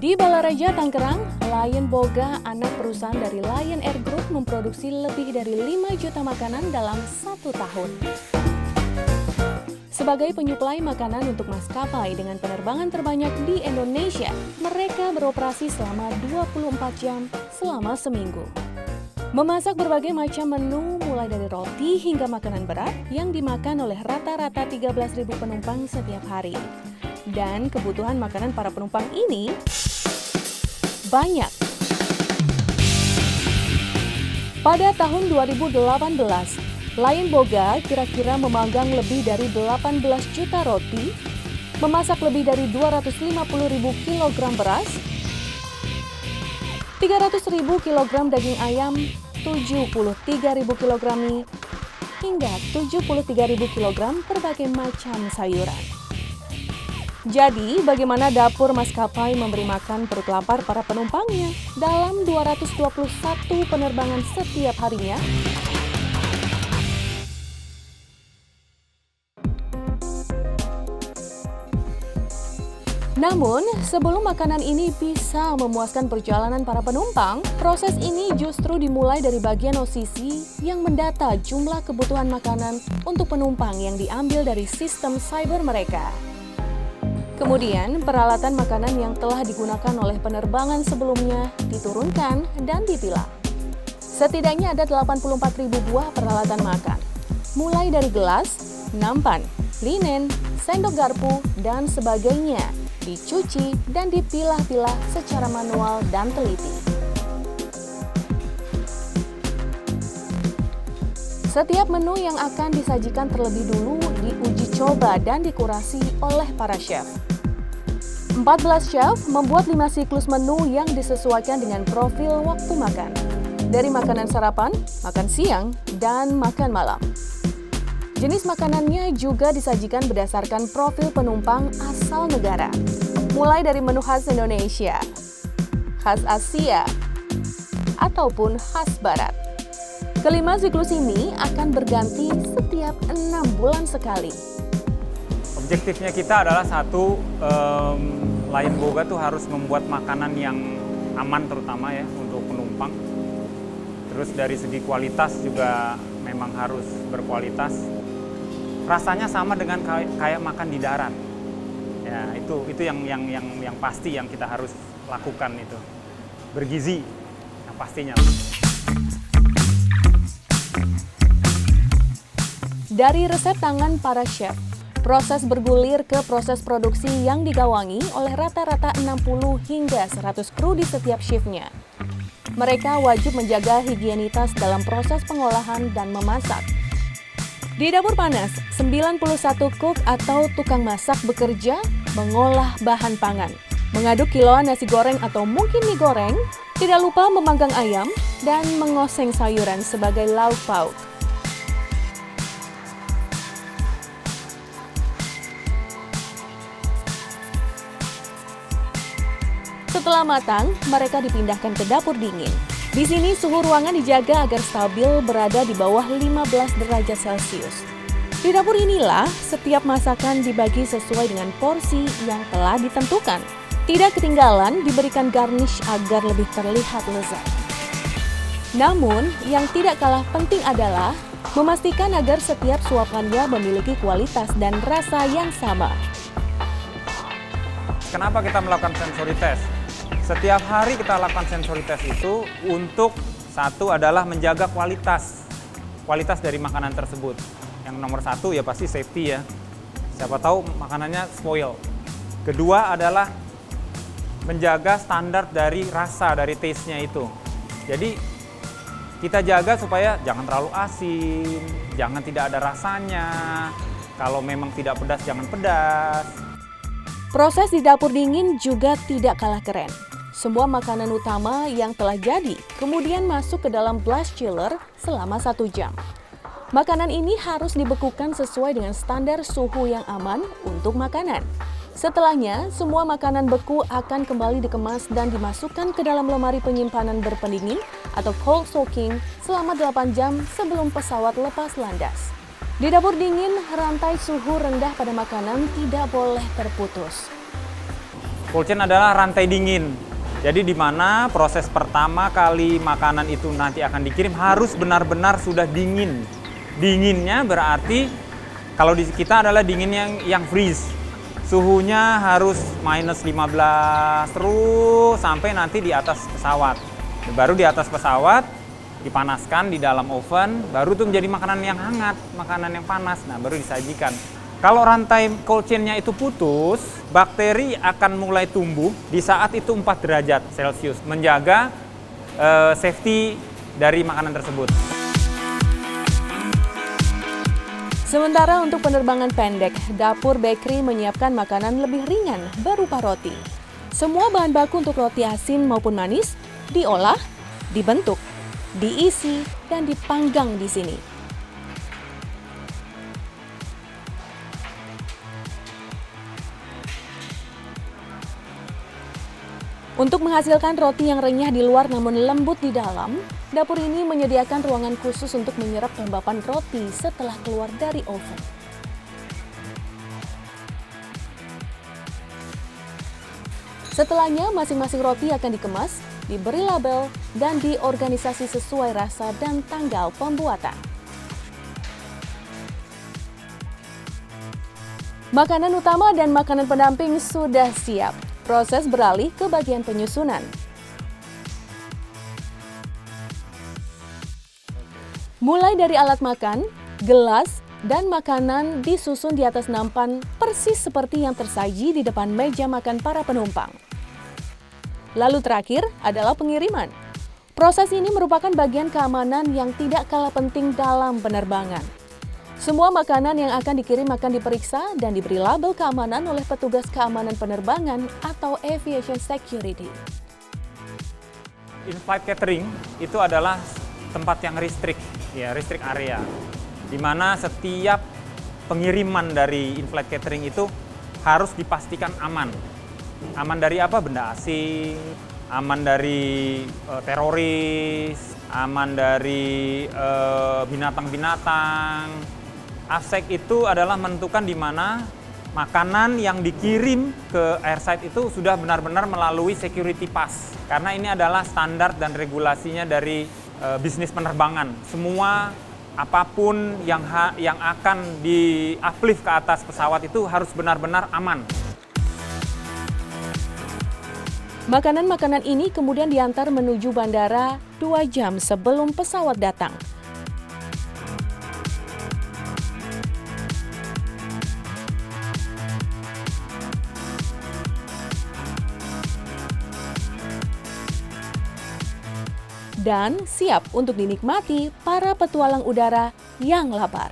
Di Balaraja, Tangerang, Lion Boga, anak perusahaan dari Lion Air Group, memproduksi lebih dari 5 juta makanan dalam 1 tahun. Sebagai penyuplai makanan untuk maskapai dengan penerbangan terbanyak di Indonesia, mereka beroperasi selama 24 jam selama seminggu. Memasak berbagai macam menu mulai dari roti hingga makanan berat yang dimakan oleh rata-rata 13.000 penumpang setiap hari. Dan kebutuhan makanan para penumpang ini banyak. Pada tahun 2018, Lion Boga kira-kira memanggang lebih dari 18 juta roti, memasak lebih dari 250.000 kg beras, 300.000 kg daging ayam, 73.000 kg mie, hingga 73.000 kg berbagai macam sayuran. Jadi, bagaimana dapur maskapai memberi makan perut lapar para penumpangnya dalam 221 penerbangan setiap harinya? Namun, sebelum makanan ini bisa memuaskan perjalanan para penumpang, proses ini justru dimulai dari bagian OCC yang mendata jumlah kebutuhan makanan untuk penumpang yang diambil dari sistem cyber mereka. Kemudian, peralatan makanan yang telah digunakan oleh penerbangan sebelumnya diturunkan dan dipilah. Setidaknya ada 84.000 buah peralatan makan, mulai dari gelas, nampan, linen, sendok garpu, dan sebagainya, dicuci dan dipilah-pilah secara manual dan teliti. Setiap menu yang akan disajikan terlebih dulu diuji coba dan dikurasi oleh para chef. 14 chef membuat 5 siklus menu yang disesuaikan dengan profil waktu makan. Dari makanan sarapan, makan siang, dan makan malam. Jenis makanannya juga disajikan berdasarkan profil penumpang asal negara. Mulai dari menu khas Indonesia, khas Asia, ataupun khas Barat. Kelima siklus ini akan berganti setiap 6 bulan sekali. Objektifnya kita adalah satu, Lion Boga tuh harus membuat makanan yang aman terutama ya untuk penumpang. Terus dari segi kualitas juga memang harus berkualitas. Rasanya sama dengan kayak makan di darat. Ya, itu yang pasti yang kita harus lakukan itu. Bergizi yang pastinya. Dari resep tangan para chef, proses bergulir ke proses produksi yang digawangi oleh rata-rata 60 hingga 100 kru di setiap shiftnya. Mereka wajib menjaga higienitas dalam proses pengolahan dan memasak. Di dapur panas, 91 cook atau tukang masak bekerja mengolah bahan pangan, mengaduk kiloan nasi goreng atau mungkin mie goreng, tidak lupa memanggang ayam, dan mengoseng sayuran sebagai lauk pauk. Setelah matang, mereka dipindahkan ke dapur dingin. Di sini suhu ruangan dijaga agar stabil berada di bawah 15 derajat Celcius. Di dapur inilah setiap masakan dibagi sesuai dengan porsi yang telah ditentukan. Tidak ketinggalan diberikan garnish agar lebih terlihat lezat. Namun, yang tidak kalah penting adalah memastikan agar setiap suapannya memiliki kualitas dan rasa yang sama. Kenapa kita melakukan sensory test? Setiap hari kita lakukan sensory test itu untuk satu adalah menjaga kualitas dari makanan tersebut. Yang nomor satu ya pasti safety ya. Siapa tahu makanannya spoil. Kedua adalah menjaga standar dari rasa, dari taste-nya itu. Jadi kita jaga supaya jangan terlalu asin, jangan tidak ada rasanya. Kalau memang tidak pedas, jangan pedas. Proses di dapur dingin juga tidak kalah keren. Semua makanan utama yang telah jadi kemudian masuk ke dalam blast chiller selama 1 jam. Makanan ini harus dibekukan sesuai dengan standar suhu yang aman untuk makanan. Setelahnya, semua makanan beku akan kembali dikemas dan dimasukkan ke dalam lemari penyimpanan berpendingin atau cold soaking selama 8 jam sebelum pesawat lepas landas. Di dapur dingin, rantai suhu rendah pada makanan tidak boleh terputus. Cold chain adalah rantai dingin. Jadi di mana proses pertama kali makanan itu nanti akan dikirim harus benar-benar sudah dingin. Dinginnya berarti kalau di kita adalah dingin yang freeze. Suhunya harus minus 15 terus sampai nanti di atas pesawat. Baru di atas pesawat dipanaskan di dalam oven, baru itu menjadi makanan yang hangat, makanan yang panas. Nah, baru disajikan. Kalau rantai cold chain-nya itu putus, bakteri akan mulai tumbuh di saat itu 4 derajat Celcius, menjaga safety dari makanan tersebut. Sementara untuk penerbangan pendek, dapur bakery menyiapkan makanan lebih ringan berupa roti. Semua bahan baku untuk roti asin maupun manis diolah, dibentuk, diisi, dan dipanggang di sini. Untuk menghasilkan roti yang renyah di luar namun lembut di dalam, dapur ini menyediakan ruangan khusus untuk menyerap kelembapan roti setelah keluar dari oven. Setelahnya, masing-masing roti akan dikemas, diberi label, dan diorganisasi sesuai rasa dan tanggal pembuatan. Makanan utama dan makanan pendamping sudah siap. Proses beralih ke bagian penyusunan. Mulai dari alat makan, gelas, dan makanan disusun di atas nampan persis seperti yang tersaji di depan meja makan para penumpang. Lalu terakhir adalah pengiriman. Proses ini merupakan bagian keamanan yang tidak kalah penting dalam penerbangan. Semua makanan yang akan dikirim akan diperiksa dan diberi label keamanan oleh petugas keamanan penerbangan atau aviation security. In-flight catering itu adalah tempat yang restrict area, di mana setiap pengiriman dari in-flight catering itu harus dipastikan aman. Aman dari apa? Benda asing, aman dari teroris, aman dari binatang-binatang. AFSEC itu adalah menentukan di mana makanan yang dikirim ke airside itu sudah benar-benar melalui security pass. Karena ini adalah standar dan regulasinya dari bisnis penerbangan. Semua apapun yang akan di-uplift ke atas pesawat itu harus benar-benar aman. Makanan-makanan ini kemudian diantar menuju bandara 2 jam sebelum pesawat datang. Dan siap untuk dinikmati para petualang udara yang lapar.